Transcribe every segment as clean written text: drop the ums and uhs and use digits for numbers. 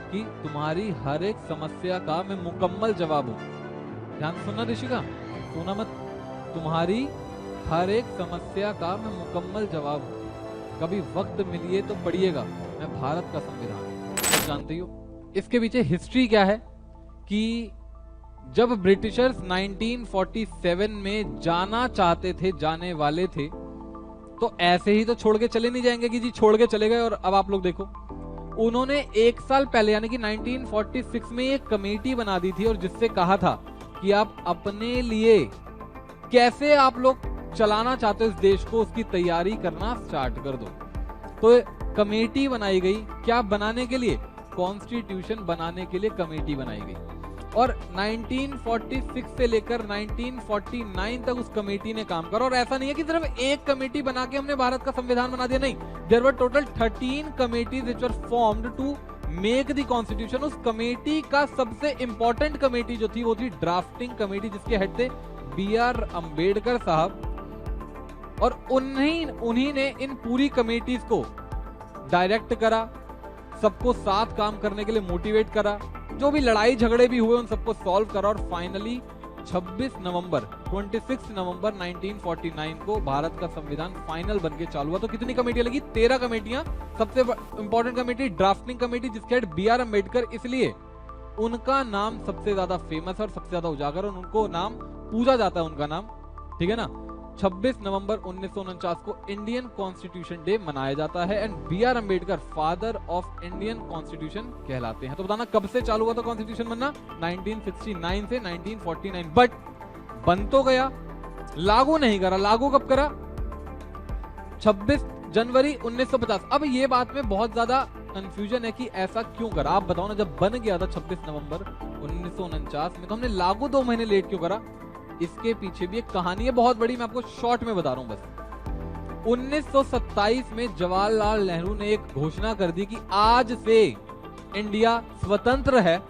कि तुम्हारी हर एक समस्या का मैं मुकम्मल जवाब हूं। ध्यान से सुनना ऋषिका, सुना मत। तुम्हारी हर एक समस्या का मैं मुकम्मल जवाब हूं। कभी वक्त मिलिए तो पढ़िएगा मैं भारत का संविधान। तो जानते हो इसके पीछे हिस्ट्री क्या है कि जब ब्रिटिशर्स 1947 में जाना चाहते थे, जाने वाले थे, तो ऐसे ही तो छोड़ के चले नहीं जाएंगे कि जी छोड़ के चले गए और अब आप लोग देखो। उन्होंने एक साल पहले यानी कि 1946 में एक कमेटी बना दी थी और जिससे कहा था कि आप अपने लिए कैसे आप लोग चलाना चाहते हो इस देश को, उसकी तैयारी करना स्टार्ट कर दो। तो कमेटी बनाई गई, क्या बनाने के लिए? कॉन्स्टिट्यूशन बनाने के लिए कमेटी बनाई गई। और 1946 से लेकर 1949 तक उस कमेटी ने काम करा। और ऐसा नहीं है कि सिर्फ एक कमेटी बना के हमने भारत का संविधान बना दिया, नहीं, there were total 13 committees which were formed to make the constitution. उस कमेटी का सबसे इंपॉर्टेंट कमेटी जो थी वो थी ड्राफ्टिंग कमेटी, जिसके हेड थे बी.आर. अंबेडकर साहब। और उन्हीं ने इन पूरी कमेटीज को डायरेक्ट करा, सबको साथ काम करने के लिए मोटिवेट करा, जो भी लड़ाई झगड़े भी हुए उन सबको सॉल्व करा और फाइनली 26 नवंबर 1949 को भारत का संविधान फाइनल बनके चालू हुआ। तो कितनी कमेटियां लगी? 13 कमेटियां। सबसे इंपॉर्टेंट कमेटी ड्राफ्टिंग कमेटी, जिसके हेड बी.आर. अंबेडकर, इसलिए उनका नाम सबसे ज्यादा फेमस है और सबसे ज्यादा उजागर, और उनको नाम पूजा जाता है, उनका नाम, ठीक है ना। 26 नवंबर 1949 को इंडियन कॉन्स्टिट्यूशन डे मनाया जाता है and B R. Ambedkar father of Indian constitution कहलाते हैं। तो बताना कब से चालू हुआ था कॉन्स्टिट्यूशन बनना? 1969 से 1949। बट बन तो गया, लागू नहीं करा। लागू कब करा? 26 जनवरी 1950। अब ये बात में बहुत ज्यादा कंफ्यूजन है कि ऐसा क्यों करा। आप बताओ ना, जब बन गया था 26 नवंबर 1949 में, तो हमने लागू 2 महीने लेट क्यों करा? इसके पीछे भी एक कहानी है बहुत बड़ी, मैं आपको शॉर्ट में बता रहा हूं बस। 1927 में जवाहरलाल नेहरू ने एक घोषणा कर दी कि आज से इंडिया स्वतंत्र है,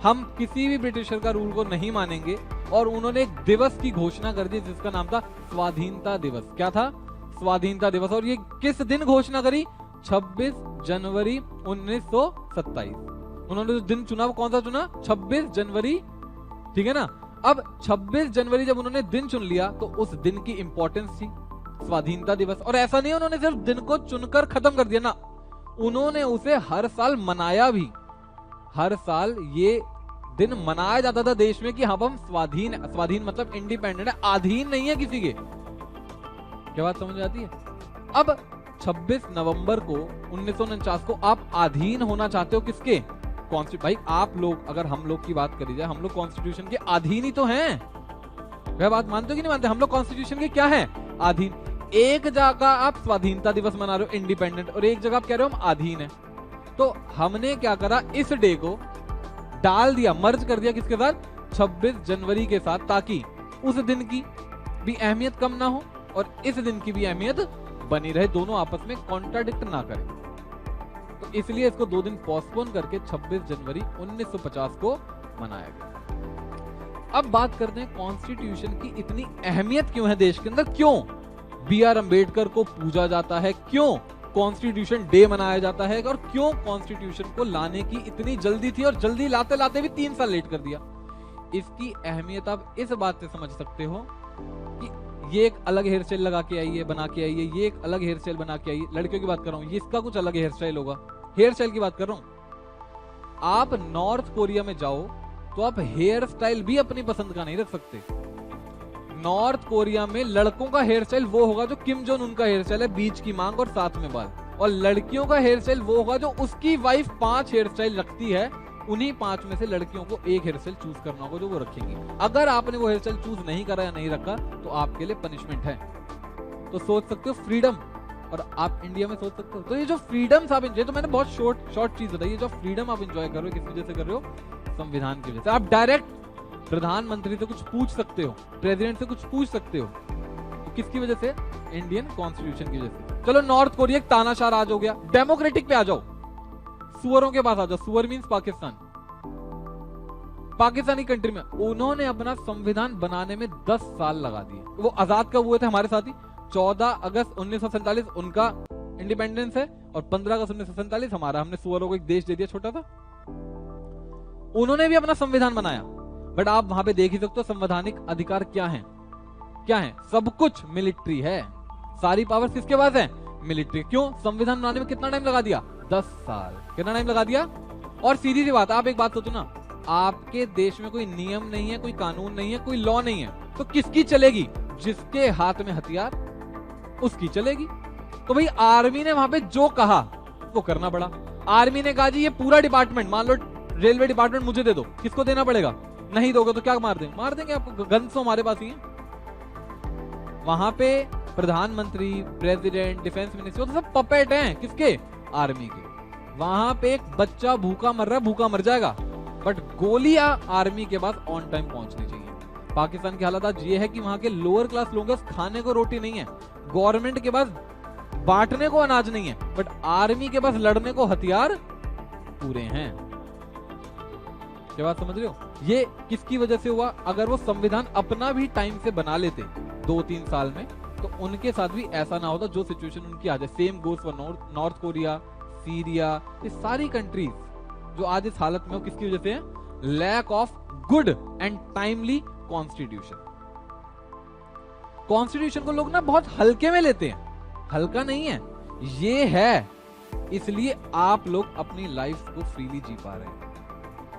हम किसी भी ब्रिटिशर का रूल को नहीं मानेंगे। और उन्होंने एक दिवस की घोषणा कर दी जिसका नाम था स्वाधीनता दिवस। क्या था? स्वाधीनता दिवस। और ये किस दिन घोषणा करी? 26 जनवरी 1927। उन्होंने जो दिन चुना वो कौन सा चुना? 26 जनवरी, ठीक है ना। अब 26 जनवरी जब उन्होंने दिन चुन लिया तो उस दिन की इंपॉर्टेंस थी स्वाधीनता दिवस। और ऐसा नहीं उन्होंने सिर्फ दिन को चुनकर खत्म कर दिया ना, उन्होंने उसे हर साल मनाया भी। हर साल ये दिन मनाया जाता था देश में कि हाँ हम स्वाधीन मतलब इंडिपेंडेंट है, अधीन नहीं है किसी के। क्या बात समझ आती है? अब 26 नवंबर को 1949 को आप अधीन होना चाहते हो किसके? भाई आप लोग, अगर हम लोग की बात करी जाए, हम लोग कॉन्स्टिट्यूशन के अधीन ही तो हैं। वह बात मानते हो कि नहीं मानते? हम लोग कॉन्स्टिट्यूशन के क्या हैं? अधीन। एक जगह आप स्वाधीनता दिवस मना रहे हो इंडिपेंडेंट, और एक जगह आप कह रहे हो हम अधीन है। तो हमने क्या करा, इस डे को डाल दिया, मर्ज कर दिया किसके साथ? 26 जनवरी के साथ, ताकि उस दिन की भी अहमियत कम ना हो और इस दिन की भी अहमियत बनी रहे, दोनों आपस में कॉन्ट्राडिक्ट ना करें। तो इसलिए इसको 2 दिन पोस्टपोन करके 26 जनवरी 1950 को मनाया गया। अब बात करते हैं कॉन्स्टिट्यूशन की इतनी अहमियत क्यों है देश के अंदर, क्यों बी.आर. अंबेडकर को पूजा जाता है, क्यों कॉन्स्टिट्यूशन डे मनाया जाता है, और क्यों कॉन्स्टिट्यूशन को लाने की इतनी जल्दी थी और जल्दी लाते लाते भी 3 साल लेट कर दिया। इसकी अहमियत आप इस बात से समझ सकते हो कि ये एक अलग हेयर स्टाइल लगा के आई है, बना के आई है, ये एक अलग हेयर स्टाइल बना के आई है। लड़कियों की बात कर रहा हूँ, ये इसका कुछ अलग हेयर स्टाइल होगा। हेयर स्टाइल की बात कर रहा हूँ। आप नॉर्थ कोरिया में जाओ तो आप हेयर स्टाइल भी अपनी पसंद का नहीं रख सकते। नॉर्थ कोरिया में लड़कों का हेयर स्टाइल वो होगा जो किम जोन उनका हेयर स्टाइल है, बीच की मांग और साथ में बाल। और लड़कियों का हेयर स्टाइल वो होगा जो उसकी वाइफ 5 हेयर स्टाइल रखती है, उन्हीं 5 में से लड़कियों को एक हेयर स्टाइल चूज करना होगा जो वो रखेंगी। अगर आपने वो हेयर स्टाइल चूज नहीं करा या नहीं रखा तो आपके लिए पनिशमेंट है। तो सोच सकते हो फ्रीडम, और आप इंडिया में सोच सकते हो। तो ये जो फ्रीडम आप एंजॉय, तो मैंने बहुत शॉर्ट चीज बताई, जो फ्रीडम आप एंजॉय कर रहे हो किस वजह से कर रहे हो? संविधान की वजह से। आप डायरेक्ट प्रधानमंत्री से कुछ पूछ सकते हो, प्रेसिडेंट से कुछ पूछ सकते हो, तो किसकी वजह से? इंडियन कॉन्स्टिट्यूशन की वजह से। चलो नॉर्थ कोरिया एक तानाशाह राज हो गया, डेमोक्रेटिक पे आ जाओ, सुअरों के पास आ जाओ। सुअर मीन्स पाकिस्तान। पाकिस्तानी कंट्री में उन्होंने अपना संविधान बनाने में 10 साल लगा दिए। वो आजाद कब हुए थे हमारे साथी? 14 अगस्त 1947 उनका इंडिपेंडेंस है, और 15 अगस्त 1947 हमारा। हमने सुअरों को एक देश दे दिया छोटा सा। उन्होंने भी अपना संविधान बनाया, बट आप वहां पे देख ही सकते हो संवैधानिक अधिकार क्या है, क्या है, सब कुछ मिलिट्री है, सारी पावर किसके पास है, मिलिट्री। क्यों? संविधान बनाने में कितना टाइम लगा दिया, 10 साल। कितना टाइम लगा दिया? और सीधी सी बात, आप एक बात सोचो ना, आपके देश में कोई नियम नहीं है, कोई कानून नहीं है, कोई लॉ नहीं है, तो किसकी चलेगी? जिसके हाथ में हथियार उसकी चलेगी। तो भाई आर्मी ने वहां पे जो कहा वो करना पड़ा। आर्मी ने कहा जी ये पूरा डिपार्टमेंट, मान लो रेलवे डिपार्टमेंट मुझे दे दो, किसको देना पड़ेगा? नहीं दोगे तो क्या मार देंगे? मार देंगे आपको, गन्स तो हमारे पास ही है। वहां पे प्रधानमंत्री, प्रेसिडेंट, डिफेंस मिनिस्टर तो सब पपेट हैं, किसके? आर्मी के। वहां पे एक बच्चा भूखा मर रहा है, भूखा मर जाएगा, बट गोलियां आर्मी के पास ऑन टाइम पहुंचनी चाहिए। पाकिस्तान की हालत आज ये है कि वहां के लोअर क्लास लोगों के खाने को रोटी नहीं है, गवर्नमेंट के पास बांटने को अनाज नहीं है, बट आर्मी के पास लड़ने को हथियार पूरे हैं। क्या बात समझ रहे हो? ये किसकी वजह से हुआ? अगर वो संविधान अपना भी टाइम से बना लेते 2-3 साल में, तो उनके साथ भी ऐसा ना होता जो सिचुएशन उनकी आज है। Same goes for north Korea, Syria, ये सारी कंट्रीज जो आज इस हालत में हो, किसकी वजह से है? Lack of good and timely constitution. Constitution को लोग ना बहुत हल्के में लेते हैं, हल्का नहीं है, ये है, इसलिए आप लोग अपनी लाइफ को फ्रीली जी पा रहे हैं।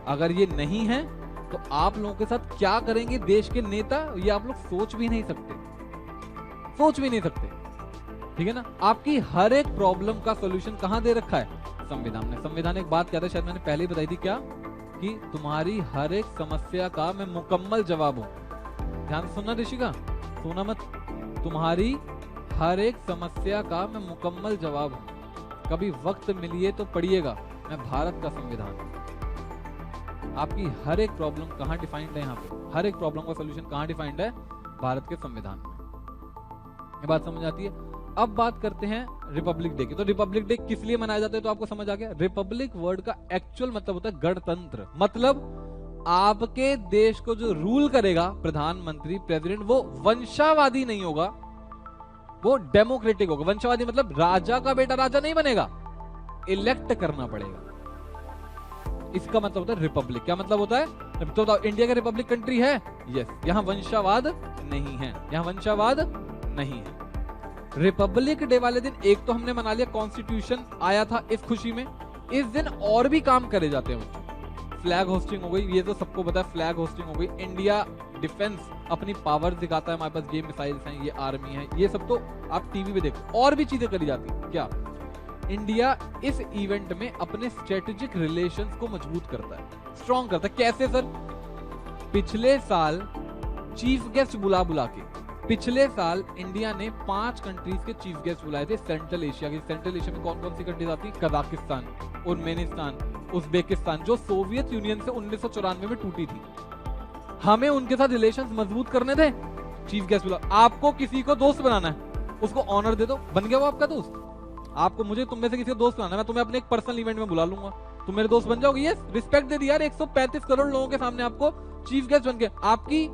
अगर ये नहीं है तो आप लोगों के साथ क्या करेंगे देश के नेता, ये आप लोग सोच भी नहीं सकते, सोच भी नहीं सकते। ठीक है ना? आपकी हर एक प्रॉब्लम का सॉल्यूशन कहां दे रखा है? संविधान ने। संविधान एक बात कहता है, शायद मैंने पहले ही बताई थी, क्या? कि तुम्हारी हर एक समस्या का मैं मुकम्मल जवाब हूं। ध्यान से सुनना ऋषिका, सुना मत। तुम्हारी हर एक समस्या का मैं मुकम्मल जवाब हूं। कभी वक्त मिलिए तो पढ़िएगा, मैं भारत का संविधान। आपकी हर एक प्रॉब्लम कहां डिफाइंड है? यहाँ पे हर एक प्रॉब्लम का सॉल्यूशन कहां डिफाइंड है? भारत के संविधान में। ये बात समझ आती है? अब बात करते हैं रिपब्लिक डे की। तो रिपब्लिक डे किस लिए मनाया जाता है? तो आपको समझ आ गया। रिपब्लिक वर्ड का एक्चुअल मतलब होता है गणतंत्र। मतलब आपके देश को जो रूल करेगा प्रधानमंत्री, प्रेसिडेंट, वो वंशावादी नहीं होगा, वो डेमोक्रेटिक होगा। वंशावादी मतलब राजा का बेटा राजा नहीं बनेगा, इलेक्ट करना पड़ेगा। इसका मतलब होता है रिपब्लिक। क्या मतलब होता है? तो इंडिया का रिपब्लिक कंट्री है, यस। यहां वंशावाद नहीं है, यहां वंशावाद नहीं है। रिपब्लिक डे वाले दिन एक तो हमने मना लिया, कॉन्स्टिट्यूशन आया था इस खुशी में। इस दिन और भी काम करे जाते हैं बच्चों। फ्लैग होस्टिंग हो गई, ये तो सबको पता है, फ्लैग होस्टिंग हो गई। इंडिया डिफेंस अपनी पावर दिखाता है, हमारे पास ये मिसाइल्स हैं, ये आर्मी है, ये सब तो आप टीवी पे देखो। और भी चीजें करी जाती है। क्या? इंडिया इस इवेंट में अपने स्ट्रेटेजिक रिलेशंस को मजबूत करता है, स्ट्रॉन्ग करता है। कैसे सर? पिछले साल चीफ गेस्ट बुला के, पिछले साल इंडिया ने 5 कंट्रीज के चीफ गेस्ट बुलाए थे सेंट्रल एशिया के। सेंट्रल एशिया में कौन कौन सी कंट्रीज आती? कजाकिस्तान, उर्मेनिस्तान, उज्बेकिस्तान, जो सोवियत यूनियन से 1994 में टूटी थी। हमें उनके साथ रिलेशंस मजबूत करने थे, चीफ गेस्ट बुला। आपको किसी को दोस्त बनाना है, उसको ऑनर दे दो, बन गया वो आपका दोस्त। आपको मुझे तुम में से किसी को दोस्त बनाना है, मैं तुम्हें अपने एक पर्सनल इवेंट में बुला लूंगा, तुम मेरे दोस्त बन जाओगे। यस, रिस्पेक्ट दे दिया यार। 135 करोड़ लोगों के सामने आपको चीफ गेस्ट बन के, आपकी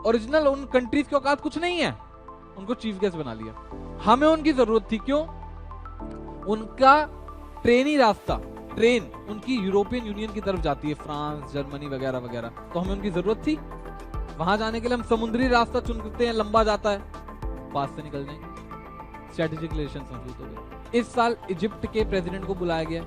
ओरिजिनल उन कंट्रीज की औकात कुछ नहीं है, उनको चीफ गेस्ट बना लिया। हमें उनकी जरूरत थी, क्यों? उनका ट्रेनी रास्ता, ट्रेन उनकी यूरोपियन यूनियन की तरफ जाती है, फ्रांस, जर्मनी वगैरह वगैरह, तो हमें उनकी जरूरत थी। वहां जाने के लिए हम समुद्री रास्ता चुनते हैं, लंबा जाता है, पास से निकल जाएंगे, स्ट्रेटेजिक रिलेशंस मजबूत हो गए। इस साल इजिप्ट के प्रेसिडेंट को बुलाया गया,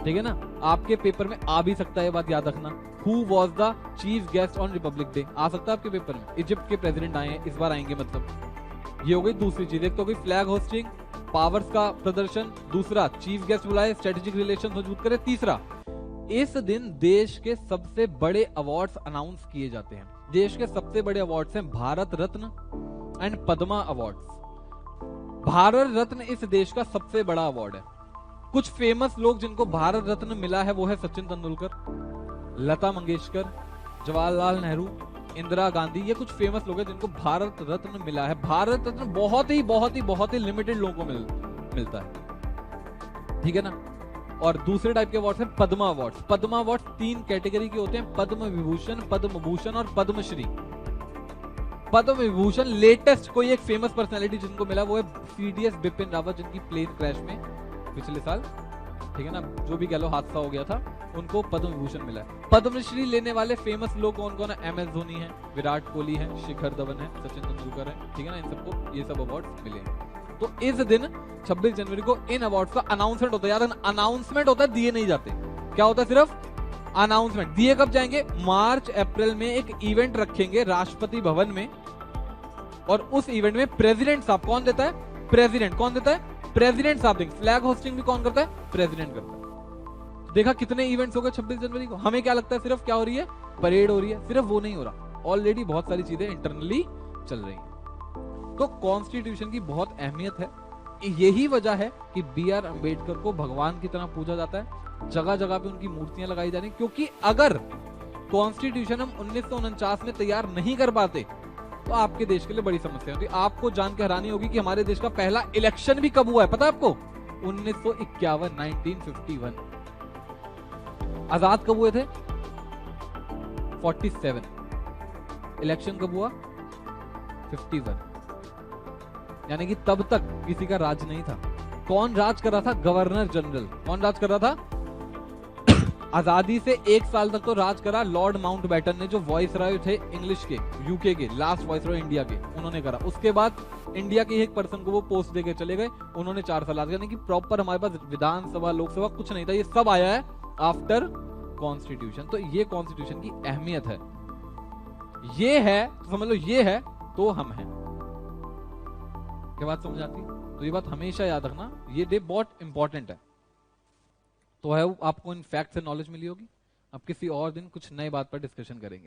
ठीक है ना? आपके पेपर में आ भी सकता है, ये बात याद रखना। Who was the chief guest on Republic Day? आ सकता है आपके पेपर में। इजिप्ट के प्रेसिडेंट आए हैं, इस बार आएंगे, मतलब ये हो गई दूसरी चीज। एक तो हो गई फ्लैग होस्टिंग, पावर्स का प्रदर्शन, दूसरा चीफ गेस्ट बुलाए, स्ट्रेटेजिक रिलेशन मजबूत करे, तीसरा इस दिन देश के सबसे बड़े अवार्ड्स अनाउंस किए जाते हैं। देश के सबसे बड़े अवार्ड्स हैं भारत रत्न एंड पद्मा अवार्ड्स। भारत रत्न इस देश का सबसे बड़ा अवार्ड है। कुछ फेमस लोग जिनको भारत रत्न मिला है वो है सचिन तेंदुलकर, लता मंगेशकर, जवाहरलाल नेहरू, इंदिरा गांधी। ये कुछ फेमस लोग हैं जिनको भारत रत्न मिला है। भारत रत्न बहुत ही लिमिटेड लोगों को मिलता है, ठीक है ना? और दूसरे टाइप के अवार्ड्स हैं Padma awards. Padma awards 3 category के होते हैं, पद्म विभूषण, पद्म भूषण और पद्मश्री। पद्म विभूषण लेटेस्ट कोई एक फेमस पर्सनैलिटी जिनको मिला वो है CDS बिपिन रावत, जिनकी प्लेन क्रैश में पिछले साल ठीक है ना, जो भी कह लो हादसा हो गया था, उनको पद्म विभूषण मिला है। पद्मश्री लेने वाले फेमस लोग कौन कौन है? MS धोनी है, विराट कोहली है, शिखर धवन है, सचिन तेंदुलकर है, ठीक है ना, इन सबको ये सब अवार्ड मिले हैं। तो इस दिन 26 जनवरी को इन अवार्ड्स का अनाउंसमेंट होता है। यार अनाउंसमेंट होता है, दिए नहीं जाते। क्या होता है? सिर्फ अनाउंसमेंट। दिए कब जाएंगे? मार्च अप्रैल में एक इवेंट रखेंगे राष्ट्रपति भवन में, और उस इवेंट में प्रेसिडेंट साहब, कौन देता है? प्रेसिडेंट। कौन देता है? प्रेसिडेंट साहब देंगे। फ्लैग होस्टिंग भी कौन करता है? प्रेसिडेंट करता है। देखा कितने इवेंट्स हो गए 26 जनवरी को। हमें क्या लगता है सिर्फ क्या हो रही है? परेड हो रही है। सिर्फ वो नहीं हो रहा, ऑलरेडी बहुत सारी चीजें इंटरनली चल रही हैं। तो कॉन्स्टिट्यूशन की बहुत अहमियत है। यही वजह है कि BR अम्बेडकर को भगवान की तरह पूजा जाता है, जगह जगह पे उनकी मूर्तियां लगाई जा रही, क्योंकि अगर कॉन्स्टिट्यूशन हम 1949 में तैयार नहीं कर पाते तो आपके देश के लिए बड़ी समस्या होती। आपको जान के हैरानी होगी कि हमारे देश का पहला इलेक्शन भी कब हुआ है, पता है आपको? 1951, 1951। आजाद कब हुए थे? 47। इलेक्शन कब हुआ? 51। यानी कि तब तक किसी का राज नहीं था। कौन राज कर रहा था? Governor general. कौन राज कर रहा था? आजादी से 1 साल तक तो राज करा लॉर्ड माउंटबेटन ने, जो वॉइस रॉय थे इंग्लिश के, यूके के, लास्ट वॉइस रॉय इंडिया के, उन्होंने करा। उसके बाद इंडिया के एक पर्सन को वो पोस्ट देके चले गए, उन्होंने 4 साल राज। यानी कि प्रॉपर हमारे पास विधानसभा, लोकसभा कुछ नहीं था, ये सब आया है आफ्टर कॉन्स्टिट्यूशन। तो ये कॉन्स्टिट्यूशन की अहमियत है। ये है तो समझ लो, ये है तो हम हैं। क्या बात समझ आती? तो ये बात हमेशा याद रखना, ये डे बहुत इंपॉर्टेंट है। तो है आपको इन फैक्ट से नॉलेज मिली होगी। अब किसी और दिन कुछ नए बात पर डिस्कशन करेंगे।